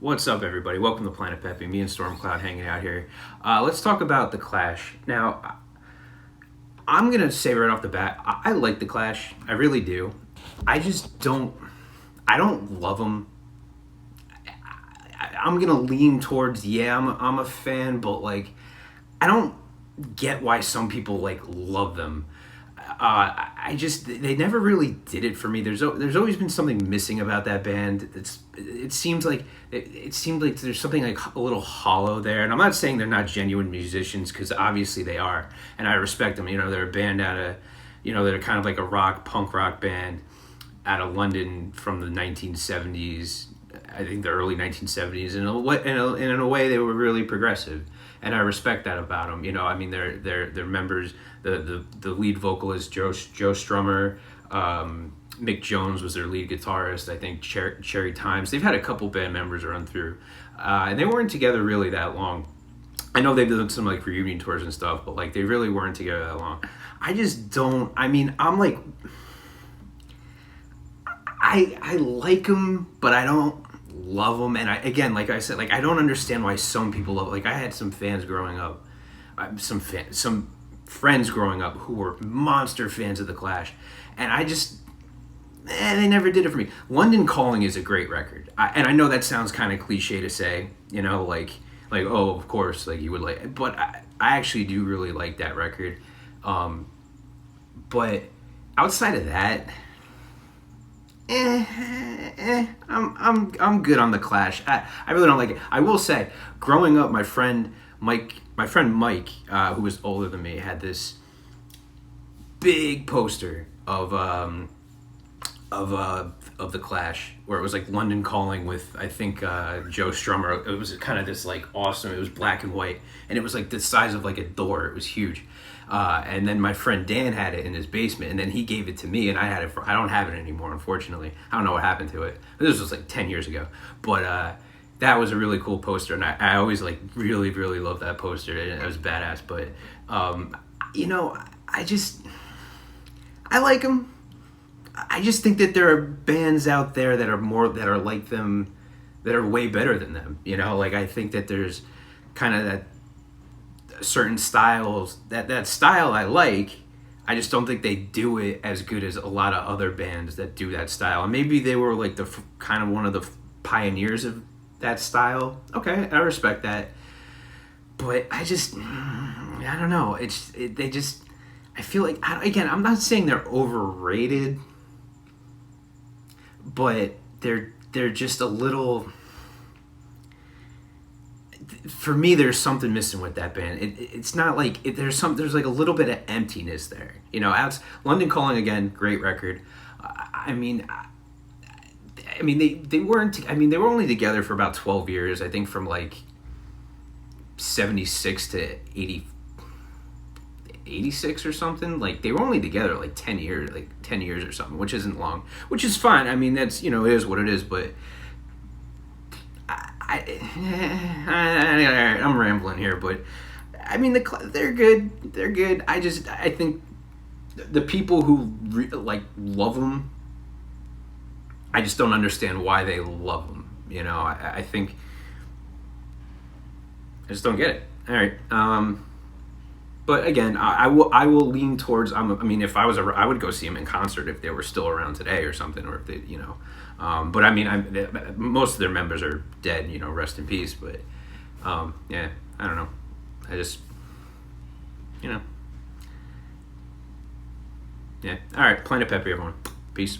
What's up, everybody? Welcome to planet-Pepe. Me and Stormcloud hanging out here. Let's talk about the Clash. Now, I'm gonna say right off the bat, I like the Clash. I really do. I just don't. I don't love them. I'm gonna lean towards I'm a fan, but like, I don't get why some people like love them. I just they never really did it for me. There's always been something missing about that band. It seemed like there's something like a little hollow there. And I'm not saying they're not genuine musicians, because obviously they are, and I respect them. You know, they're a band out of, they're kind of like a punk rock band out of London from the 1970s. I think the early 1970s, and in a way they were really progressive, and I respect that about them. I mean, their members, the lead vocalist Joe Strummer, Mick Jones was their lead guitarist. I think Cherry Times. They've had a couple band members run through, and they weren't together really that long. I know they've done some like reunion tours and stuff, but like they really weren't together that long. I just don't. I mean, I'm like, I like them, but I don't love them. And again, like I said, like I don't understand why some people love. Like I had some fans growing up, some friends growing up who were monster fans of the Clash, and I just. They never did it for me. London Calling is a great record, and I know that sounds kind of cliche to say, like oh, of course, like you would like it. But I actually do really like that record. But outside of that, I'm good on the Clash. I really don't like it. I will say, growing up, my friend Mike, who was older than me, had this big poster of the Clash, where it was like London Calling with, I think, Joe Strummer. It was kind of this like awesome. It was black and white, and it was like the size of like a door. It was huge. And then my friend Dan had it in his basement, and then he gave it to me, and I had it. I don't have it anymore, unfortunately. I don't know what happened to it. This was like 10 years ago, but that was a really cool poster, and I always like really really loved that poster. It was badass. But I like them. I just think that there are bands out there that are like them, that are way better than them. Like I think that there's kind of that certain styles that style I like. I just don't think they do it as good as a lot of other bands that do that style. And maybe they were like the kind of one of the pioneers of that style. Okay, I respect that. But I don't know. I feel like, again, I'm not saying they're overrated, but they're just a little. For me, there's something missing with that band. It's not like there's like a little bit of emptiness there. London Calling, again, great record. I mean, they weren't. I mean, they were only together for about 12 years. I think from like 76 to 86 or something. Like they were only together like 10 years, or something, which isn't long, which is fine. I mean, that's, it is what it is. But I'm rambling here. But I mean, they're good. They're good. I think the people who love them, I just don't understand why they love them. I think I just don't get it. All right. But again, I will lean towards. I mean, if I was I would go see them in concert if they were still around today or something, or if they, But I mean, most of their members are dead. Rest in peace. But yeah, I don't know. I just, yeah. All right, planet-Pepe, everyone. Peace.